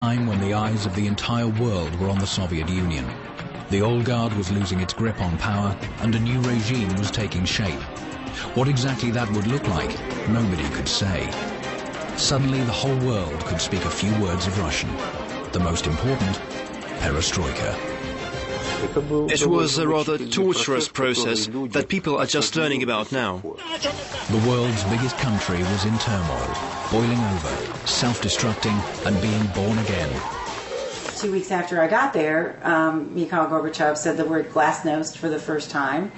Time when the eyes of the entire world were on the Soviet Union. The old guard was losing its grip on power and a new regime was taking shape. What exactly that would look like, nobody could say. Suddenly the whole world could speak a few words of Russian. The most important, Perestroika. It was a rather torturous process that people are just learning about now. The world's biggest country was in turmoil, boiling over, self-destructing and being born again. 2 weeks after I got there, Mikhail Gorbachev said the word glasnost for the first time.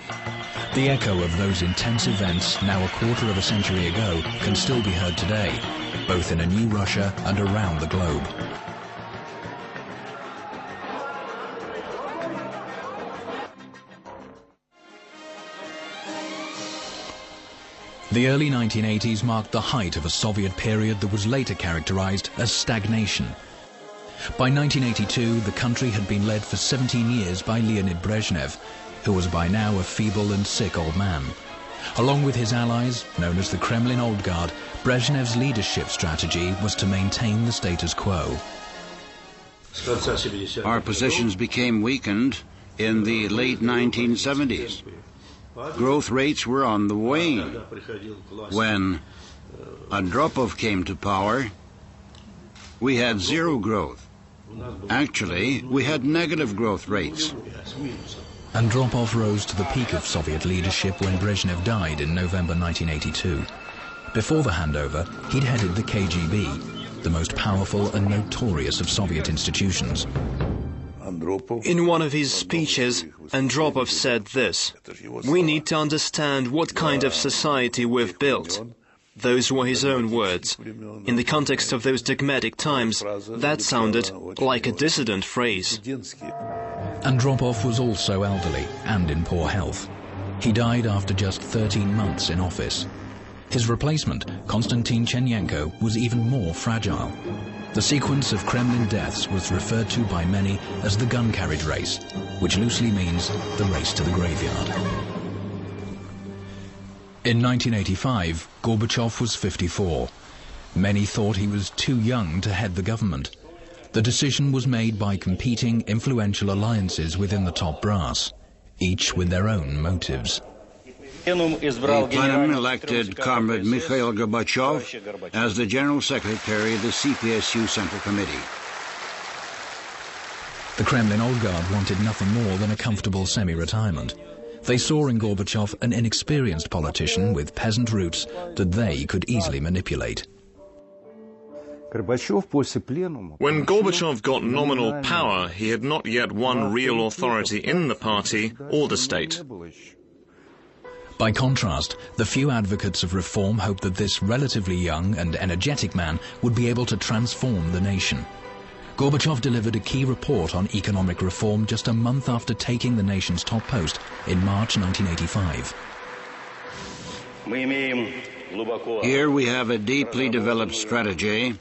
The echo of those intense events, now a quarter of a century ago, can still be heard today, both in a new Russia and around the globe. The early 1980s marked the height of a Soviet period that was later characterized as stagnation. By 1982, the country had been led for 17 years by Leonid Brezhnev, who was by now a feeble and sick old man. Along with his allies, known as the Kremlin Old Guard, Brezhnev's leadership strategy was to maintain the status quo. Our positions became weakened in the late 1970s. Growth rates were on the wane. When Andropov came to power, we had zero growth. Actually, we had negative growth rates. Andropov rose to the peak of Soviet leadership when Brezhnev died in November 1982. Before the handover, he'd headed the KGB, the most powerful and notorious of Soviet institutions. In one of his speeches, Andropov said this: "We need to understand what kind of society we've built." Those were his own words. In the context of those dogmatic times, that sounded like a dissident phrase. Andropov was also elderly and in poor health. He died after just 13 months in office. His replacement, Konstantin Chernenko, was even more fragile. The sequence of Kremlin deaths was referred to by many as the gun carriage race, which loosely means the race to the graveyard. In 1985, Gorbachev was 54. Many thought he was too young to head the government. The decision was made by competing influential alliances within the top brass, each with their own motives. The plenum elected Comrade Mikhail Gorbachev as the General Secretary of the CPSU Central Committee. The Kremlin Old Guard wanted nothing more than a comfortable semi-retirement. They saw in Gorbachev an inexperienced politician with peasant roots that they could easily manipulate. When Gorbachev got nominal power, he had not yet won real authority in the party or the state. By contrast, the few advocates of reform hoped that this relatively young and energetic man would be able to transform the nation. Gorbachev delivered a key report on economic reform just a month after taking the nation's top post in March 1985. Here we have a deeply developed strategy,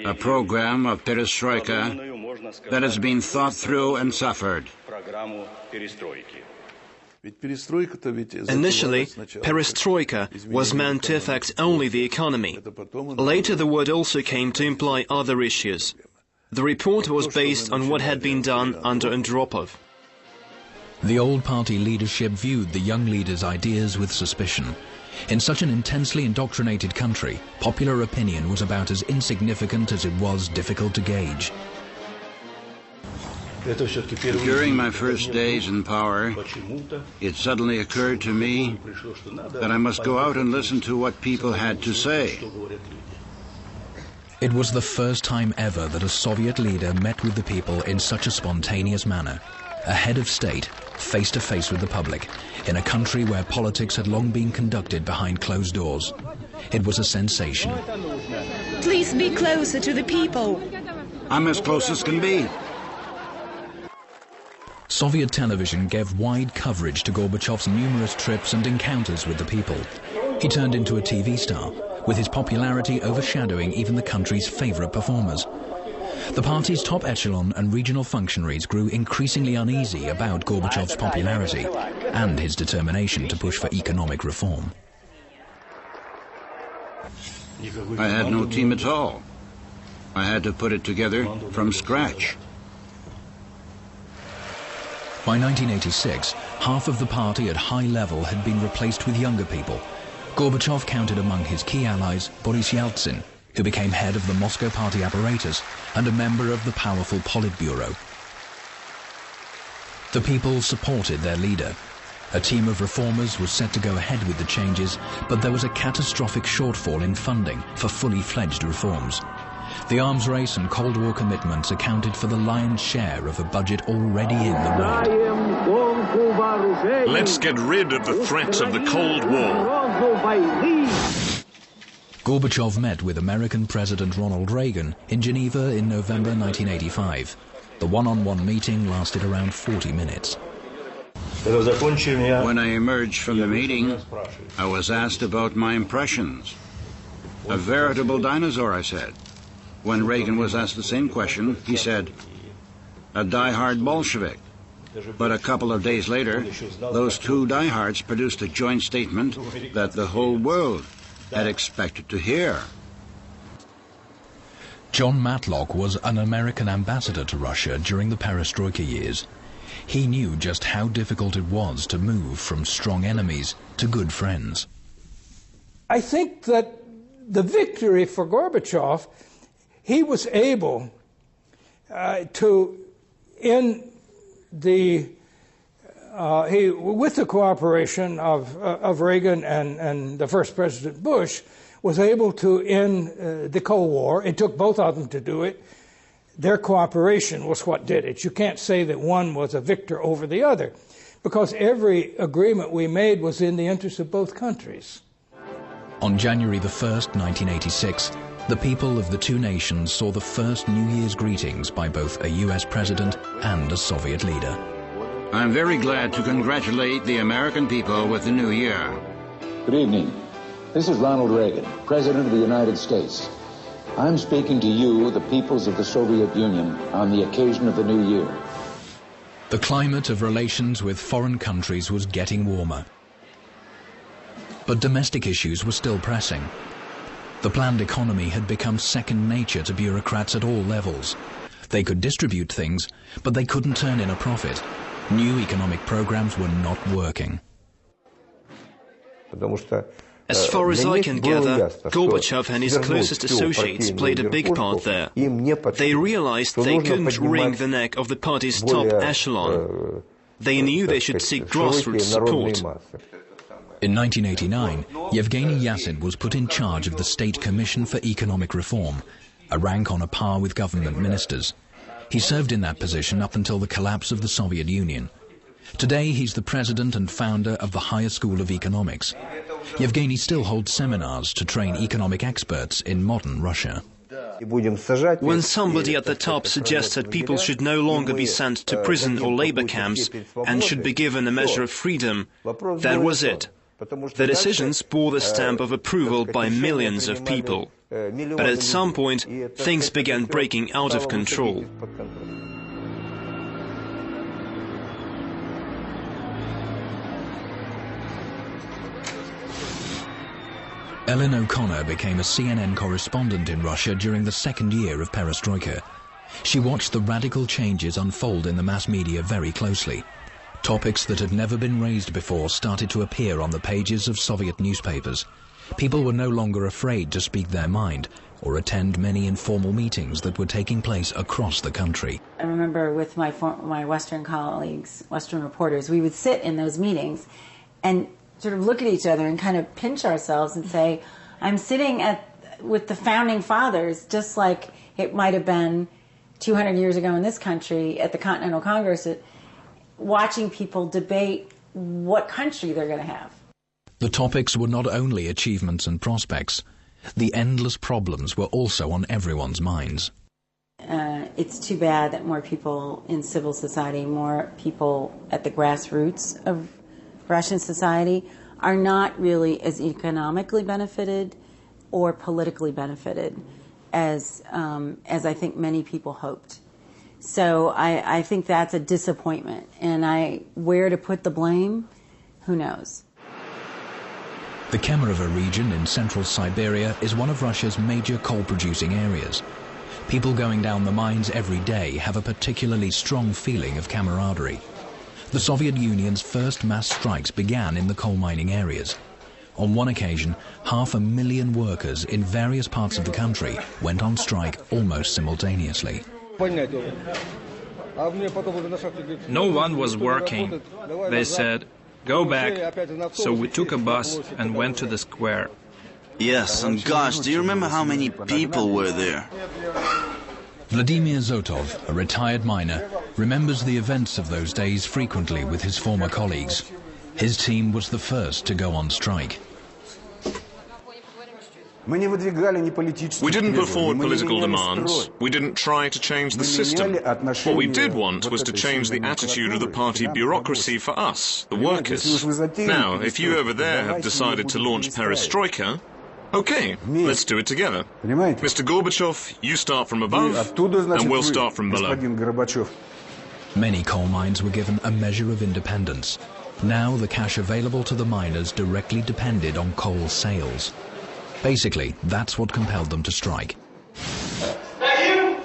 a program of perestroika that has been thought through and suffered. Initially, perestroika was meant to affect only the economy. Later the word also came to imply other issues. The report was based on what had been done under Andropov. The old party leadership viewed the young leader's ideas with suspicion. In such an intensely indoctrinated country, popular opinion was about as insignificant as it was difficult to gauge. During my first days in power, it suddenly occurred to me that I must go out and listen to what people had to say. It was the first time ever that a Soviet leader met with the people in such a spontaneous manner. A head of state, face to face with the public, in a country where politics had long been conducted behind closed doors. It was a sensation. Please be closer to the people. I'm as close as can be. Soviet television gave wide coverage to Gorbachev's numerous trips and encounters with the people. He turned into a TV star, with his popularity overshadowing even the country's favorite performers. The party's top echelon and regional functionaries grew increasingly uneasy about Gorbachev's popularity and his determination to push for economic reform. I had no team at all. I had to put it together from scratch. By 1986, half of the party at high level had been replaced with younger people. Gorbachev counted among his key allies Boris Yeltsin, who became head of the Moscow party apparatus and a member of the powerful Politburo. The people supported their leader. A team of reformers was set to go ahead with the changes, but there was a catastrophic shortfall in funding for fully fledged reforms. The arms race and Cold War commitments accounted for the lion's share of a budget already in the red. Let's get rid of the threats of the Cold War. Gorbachev met with American President Ronald Reagan in Geneva in November 1985. The one-on-one meeting lasted around 40 minutes. When I emerged from the meeting, I was asked about my impressions. A veritable dinosaur, I said. When Reagan was asked the same question, he said, a die-hard Bolshevik. But a couple of days later, those two diehards produced a joint statement that the whole world had expected to hear. John Matlock was an American ambassador to Russia during the Perestroika years. He knew just how difficult it was to move from strong enemies to good friends. I think that the victory for Gorbachev, he was able to, with the cooperation of Reagan and the first President Bush, was able to end the Cold War. It took both of them to do it. Their cooperation was what did it. You can't say that one was a victor over the other, because every agreement we made was in the interest of both countries. On January the 1st, 1986, the people of the two nations saw the first New Year's greetings by both a US president and a Soviet leader. I'm very glad to congratulate the American people with the new year. Good evening. This is Ronald Reagan, President of the United States. I'm speaking to you, the peoples of the Soviet Union, on the occasion of the new year. The climate of relations with foreign countries was getting warmer. But domestic issues were still pressing. The planned economy had become second nature to bureaucrats at all levels. They could distribute things, but they couldn't turn in a profit. New economic programs were not working. As far as I can gather, Gorbachev and his closest associates played a big part there. They realized they couldn't wring the neck of the party's top echelon. They knew they should seek grassroots support. In 1989, Yevgeny Yasin was put in charge of the State Commission for Economic Reform, a rank on a par with government ministers. He served in that position up until the collapse of the Soviet Union. Today, he's the president and founder of the Higher School of Economics. Yevgeny still holds seminars to train economic experts in modern Russia. When somebody at the top suggests that people should no longer be sent to prison or labor camps and should be given a measure of freedom, that was it. The decisions bore the stamp of approval by millions of people. But at some point, things began breaking out of control. Ellen O'Connor became a CNN correspondent in Russia during the second year of Perestroika. She watched the radical changes unfold in the mass media very closely. Topics that had never been raised before started to appear on the pages of Soviet newspapers. People were no longer afraid to speak their mind or attend many informal meetings that were taking place across the country. I remember with my Western colleagues, Western reporters, we would sit in those meetings and sort of look at each other and kind of pinch ourselves and say, I'm sitting with the founding fathers, just like it might have been 200 years ago in this country at the Continental Congress, watching people debate what country they're going to have. The topics were not only achievements and prospects. The endless problems were also on everyone's minds. It's too bad that more people in civil society, more people at the grassroots of Russian society are not really as economically benefited or politically benefited as I think many people hoped. So I think that's a disappointment. And where to put the blame, who knows? The Kemerovo region in central Siberia is one of Russia's major coal-producing areas. People going down the mines every day have a particularly strong feeling of camaraderie. The Soviet Union's first mass strikes began in the coal mining areas. On one occasion, 500,000 workers in various parts of the country went on strike almost simultaneously. No one was working. They said, "Go back." So we took a bus and went to the square. Yes, and gosh, do you remember how many people were there? Vladimir Zotov, a retired miner, remembers the events of those days frequently with his former colleagues. His team was the first to go on strike. We didn't put forward political demands. We didn't try to change the system. What we did want was to change the attitude of the party bureaucracy for us, the workers. Now, if you over there have decided to launch Perestroika, okay, let's do it together. Mr. Gorbachev, you start from above, and we'll start from below. Many coal mines were given a measure of independence. Now the cash available to the miners directly depended on coal sales. Basically, that's what compelled them to strike.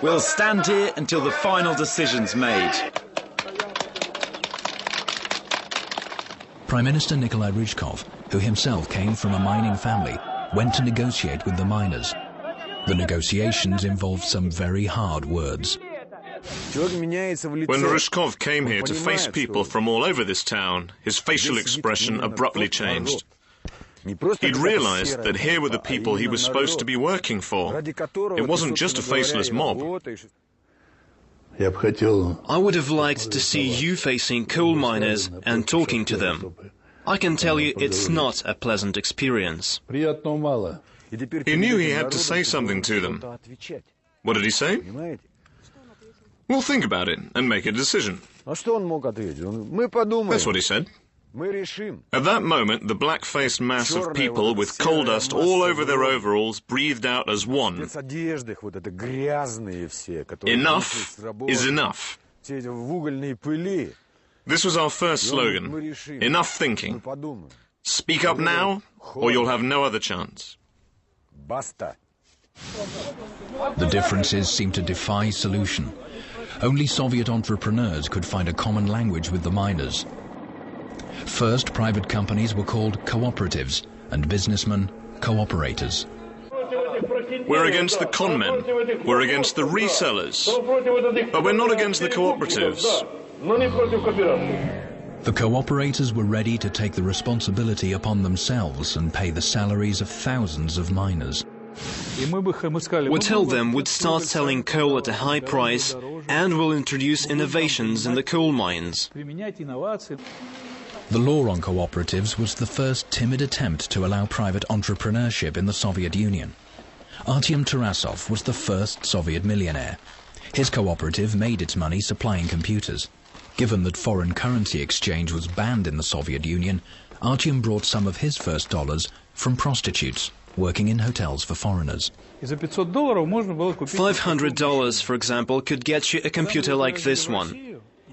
We'll stand here until the final decision's made. Prime Minister Nikolai Ryzhkov, who himself came from a mining family, went to negotiate with the miners. The negotiations involved some very hard words. When Ryzhkov came here to face people from all over this town, his facial expression abruptly changed. He'd realized that here were the people he was supposed to be working for. It wasn't just a faceless mob. I would have liked to see you facing coal miners and talking to them. I can tell you it's not a pleasant experience. He knew he had to say something to them. What did he say? We'll think about it and make a decision. That's what he said. At that moment, the black-faced mass of people with coal dust all over their overalls breathed out as one. Enough is enough. This was our first slogan. Enough thinking. Speak up now, or you'll have no other chance. The differences seemed to defy solution. Only Soviet entrepreneurs could find a common language with the miners. First, private companies were called cooperatives, and businessmen, cooperators. We're against the conmen. We're against the resellers. But we're not against the cooperatives. The cooperators were ready to take the responsibility upon themselves and pay the salaries of thousands of miners. We'll tell them we'd start selling coal at a high price and we'll introduce innovations in the coal mines. The law on cooperatives was the first timid attempt to allow private entrepreneurship in the Soviet Union. Artyom Tarasov was the first Soviet millionaire. His cooperative made its money supplying computers. Given that foreign currency exchange was banned in the Soviet Union, Artyom brought some of his first dollars from prostitutes working in hotels for foreigners. $500, for example, could get you a computer like this one.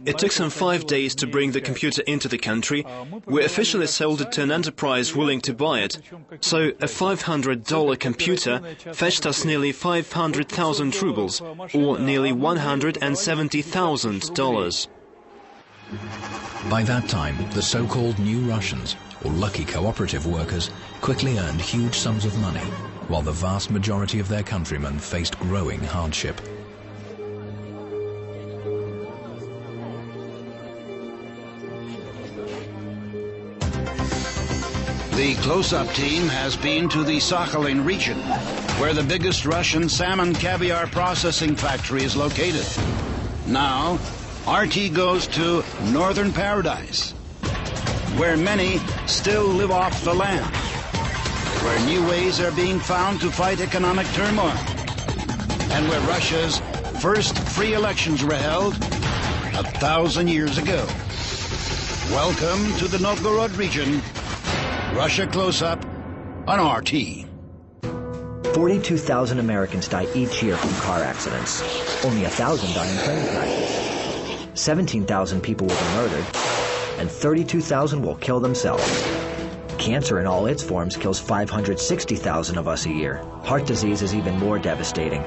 It took some 5 days to bring the computer into the country. We officially sold it to an enterprise willing to buy it. So a $500 computer fetched us nearly 500,000 rubles, or nearly $170,000. By that time, the so-called New Russians, or lucky cooperative workers, quickly earned huge sums of money, while the vast majority of their countrymen faced growing hardship. The close-up team has been to the Sakhalin region, where the biggest Russian salmon caviar processing factory is located. Now, RT goes to Northern Paradise, where many still live off the land, where new ways are being found to fight economic turmoil, and where Russia's first free elections were held 1,000 years ago. Welcome to the Novgorod region. Russia Close-Up on RT. 42,000 Americans die each year from car accidents. Only 1,000 die in plane crashes. 17,000 people will be murdered, and 32,000 will kill themselves. Cancer in all its forms kills 560,000 of us a year. Heart disease is even more devastating.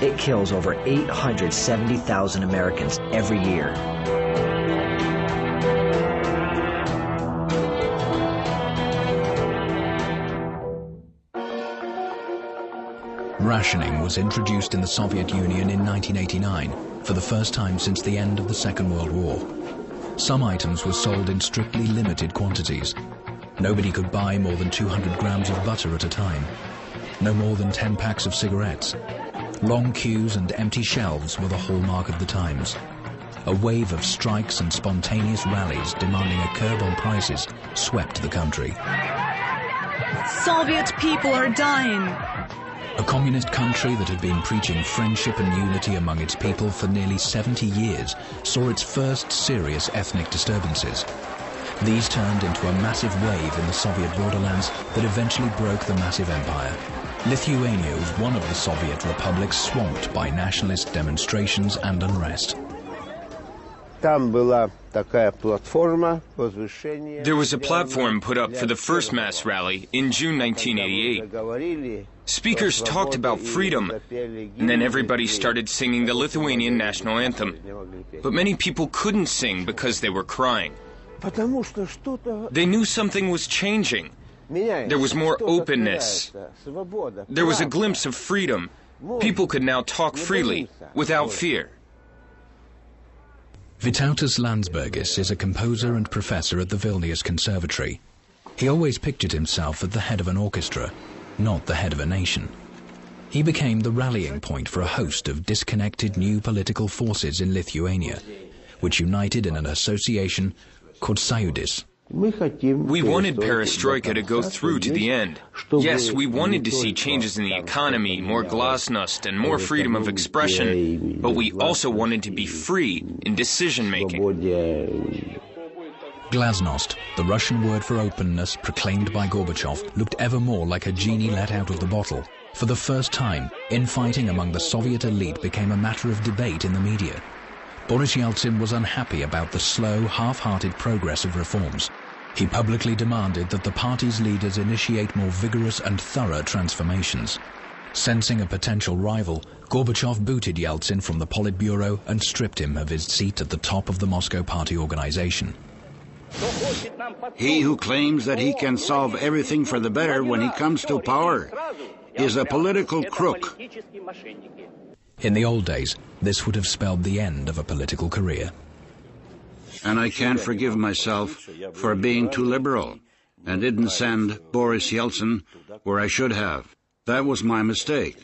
It kills over 870,000 Americans every year. Rationing was introduced in the Soviet Union in 1989 for the first time since the end of the Second World War. Some items were sold in strictly limited quantities. Nobody could buy more than 200 grams of butter at a time. No more than 10 packs of cigarettes. Long queues and empty shelves were the hallmark of the times. A wave of strikes and spontaneous rallies demanding a curb on prices swept the country. Soviet people are dying. A communist country that had been preaching friendship and unity among its people for nearly 70 years saw its first serious ethnic disturbances. These turned into a massive wave in the Soviet borderlands that eventually broke the massive empire. Lithuania was one of the Soviet republics swamped by nationalist demonstrations and unrest. There was a platform put up for the first mass rally in June 1988. Speakers talked about freedom, and then everybody started singing the Lithuanian national anthem. But many people couldn't sing because they were crying. They knew something was changing. There was more openness. There was a glimpse of freedom. People could now talk freely, without fear. Vytautas Landsbergis is a composer and professor at the Vilnius Conservatory. He always pictured himself at the head of an orchestra, not the head of a nation. He became the rallying point for a host of disconnected new political forces in Lithuania, which united in an association called Sąjūdis. We wanted Perestroika to go through to the end. Yes, we wanted to see changes in the economy, more glasnost, and more freedom of expression, but we also wanted to be free in decision-making. Glasnost, the Russian word for openness proclaimed by Gorbachev, looked ever more like a genie let out of the bottle. For the first time, infighting among the Soviet elite became a matter of debate in the media. Boris Yeltsin was unhappy about the slow, half-hearted progress of reforms. He publicly demanded that the party's leaders initiate more vigorous and thorough transformations. Sensing a potential rival, Gorbachev booted Yeltsin from the Politburo and stripped him of his seat at the top of the Moscow party organization. He who claims that he can solve everything for the better when he comes to power is a political crook. In the old days, this would have spelled the end of a political career. And I can't forgive myself for being too liberal and didn't send Boris Yeltsin where I should have. That was my mistake.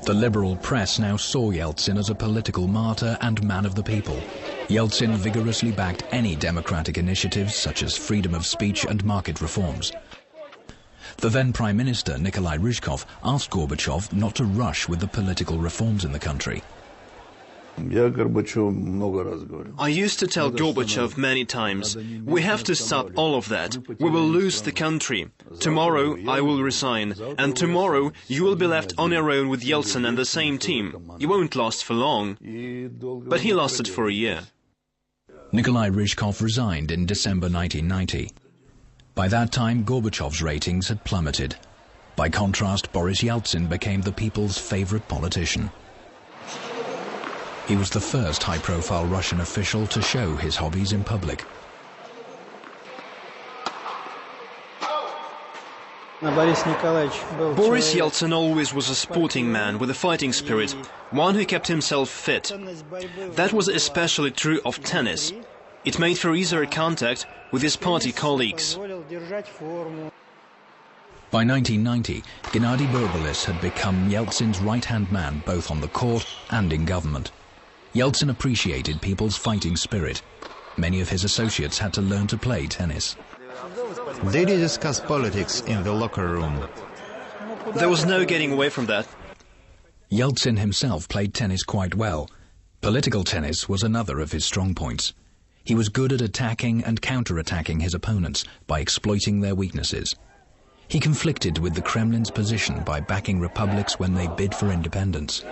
The liberal press now saw Yeltsin as a political martyr and man of the people. Yeltsin vigorously backed any democratic initiatives such as freedom of speech and market reforms. The then Prime Minister, Nikolai Ryzhkov, asked Gorbachev not to rush with the political reforms in the country. I used to tell Gorbachev many times, we have to stop all of that. We will lose the country. Tomorrow I will resign, and tomorrow you will be left on your own with Yeltsin and the same team. You won't last for long. But he lasted for a year. Nikolai Ryzhkov resigned in December 1990. By that time, Gorbachev's ratings had plummeted. By contrast, Boris Yeltsin became the people's favorite politician. He was the first high-profile Russian official to show his hobbies in public. Boris Yeltsin always was a sporting man with a fighting spirit, one who kept himself fit. That was especially true of tennis. It made for easier contact with his party colleagues. By 1990, Gennady Burbalis had become Yeltsin's right-hand man both on the court and in government. Yeltsin appreciated people's fighting spirit. Many of his associates had to learn to play tennis. Did you discuss politics in the locker room? There was no getting away from that. Yeltsin himself played tennis quite well. Political tennis was another of his strong points. He was good at attacking and counter-attacking his opponents by exploiting their weaknesses. He conflicted with the Kremlin's position by backing republics when they bid for independence.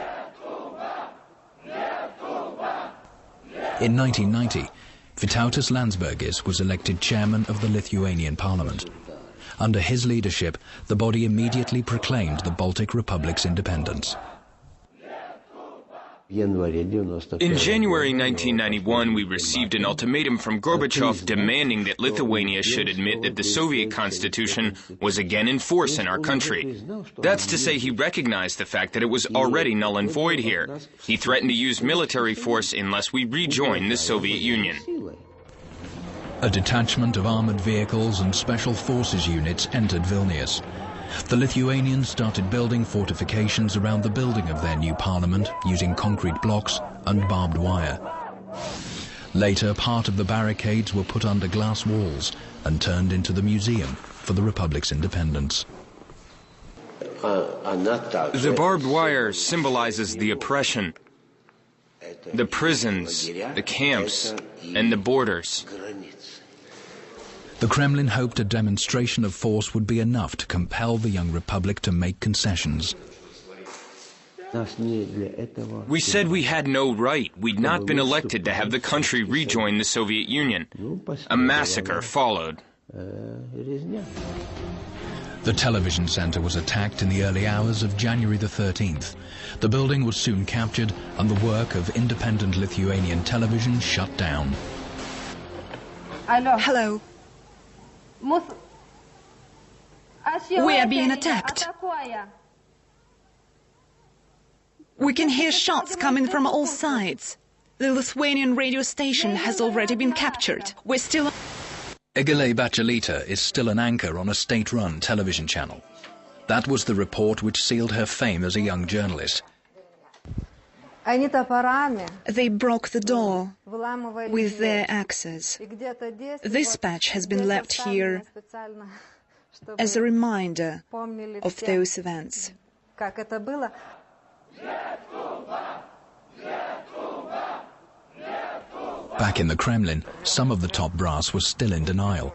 In 1990, Vytautas Landsbergis was elected chairman of the Lithuanian parliament. Under his leadership, the body immediately proclaimed the Baltic Republic's independence. In January 1991, we received an ultimatum from Gorbachev demanding that Lithuania should admit that the Soviet constitution was again in force in our country. That's to say, he recognized the fact that it was already null and void here. He threatened to use military force unless we rejoin the Soviet Union. A detachment of armored vehicles and special forces units entered Vilnius. The Lithuanians started building fortifications around the building of their new parliament using concrete blocks and barbed wire. Later, part of the barricades were put under glass walls and turned into the museum for the Republic's independence. The barbed wire symbolizes the oppression, the prisons, the camps, and the borders. The Kremlin hoped a demonstration of force would be enough to compel the young republic to make concessions. We said we had no right. We'd not been elected to have the country rejoin the Soviet Union. A massacre followed. The television center was attacked in the early hours of January the 13th. The building was soon captured and the work of independent Lithuanian television shut down. Hello. We are being attacked. We can hear shots coming from all sides. The Lithuanian radio station has already been captured. We're still... Egile Bachelita is still an anchor on a state-run television channel. That was the report which sealed her fame as a young journalist. They broke the door with their axes. This patch has been left here as a reminder of those events. Back in the Kremlin, some of the top brass was still in denial.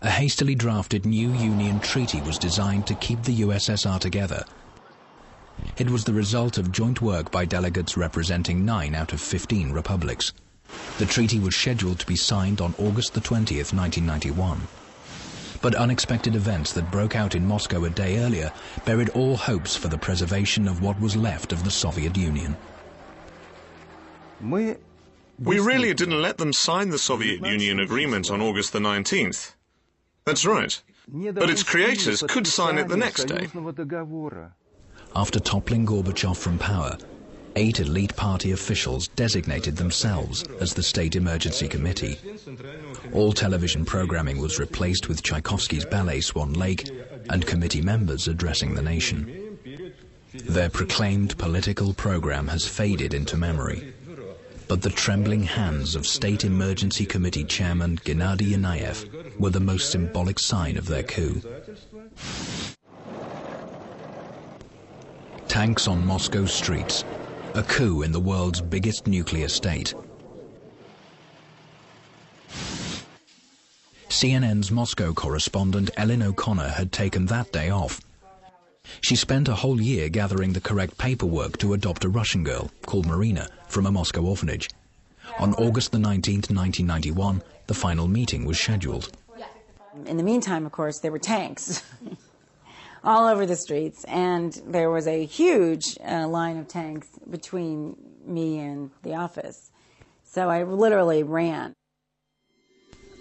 A hastily drafted new Union treaty was designed to keep the USSR together. It was the result of joint work by delegates representing 9 out of 15 republics. The treaty was scheduled to be signed on August the 20th, 1991. But unexpected events that broke out in Moscow a day earlier buried all hopes for the preservation of what was left of the Soviet Union. We really didn't let them sign the Soviet Union agreement on August the 19th. That's right. But its creators could sign it the next day. After toppling Gorbachev from power, 8 elite party officials designated themselves as the State Emergency Committee. All television programming was replaced with Tchaikovsky's ballet Swan Lake and committee members addressing the nation. Their proclaimed political program has faded into memory, but the trembling hands of State Emergency Committee Chairman Gennady Yanayev were the most symbolic sign of their coup. Tanks on Moscow streets, a coup in the world's biggest nuclear state. CNN's Moscow correspondent Ellen O'Connor had taken that day off. She spent a whole year gathering the correct paperwork to adopt a Russian girl called Marina from a Moscow orphanage. On August the 19th, 1991, the final meeting was scheduled. In the meantime, of course, there were tanks all over the streets, and there was a huge line of tanks between me and the office. So I literally ran.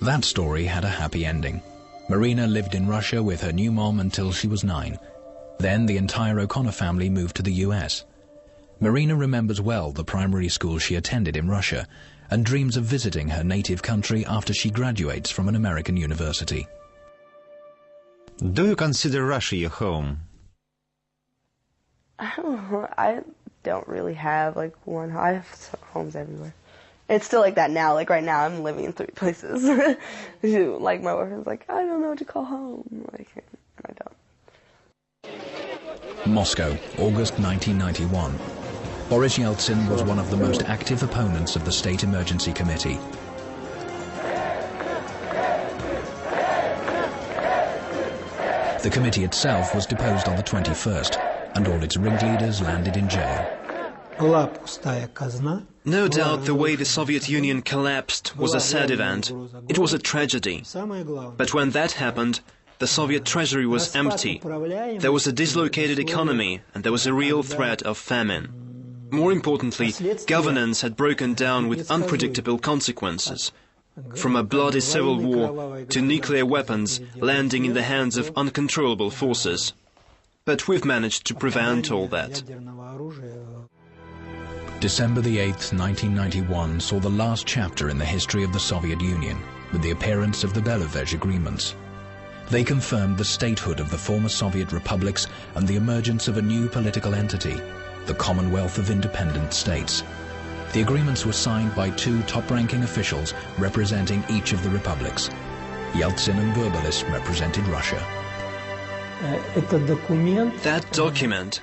That story had a happy ending. Marina lived in Russia with her new mom until she was 9. Then the entire O'Connor family moved to the US. Marina remembers well the primary school she attended in Russia and dreams of visiting her native country after she graduates from an American university. Do you consider Russia your home? I don't really have like one. I have homes everywhere. It's still like that now. Like right now, I'm living in 3 places. Like my boyfriend's like, I don't know what to call home. Like I don't. Moscow, August 1991. Boris Yeltsin was one of the most active opponents of the State Emergency Committee. The committee itself was deposed on the 21st, and all its ringleaders landed in jail. No doubt the way the Soviet Union collapsed was a sad event. It was a tragedy. But when that happened, the Soviet treasury was empty. There was a dislocated economy, and there was a real threat of famine. More importantly, governance had broken down with unpredictable consequences. From a bloody civil war to nuclear weapons landing in the hands of uncontrollable forces. But we've managed to prevent all that. December the 8th, 1991 saw the last chapter in the history of the Soviet Union with the appearance of the Belevej Agreements. They confirmed the statehood of the former Soviet republics and the emergence of a new political entity, the Commonwealth of Independent States. The agreements were signed by two top-ranking officials representing each of the republics. Yeltsin and Goebbels represented Russia. That document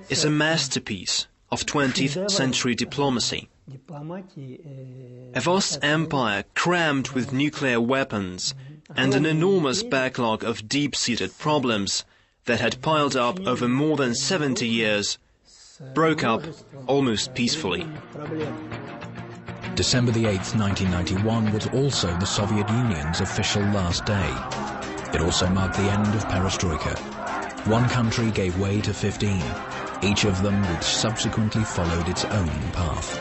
is a masterpiece of 20th century diplomacy. A vast empire crammed with nuclear weapons and an enormous backlog of deep-seated problems that had piled up over more than 70 years broke up almost peacefully. December the 8th, 1991 was also the Soviet Union's official last day. It also marked the end of Perestroika. One country gave way to 15, each of them which subsequently followed its own path.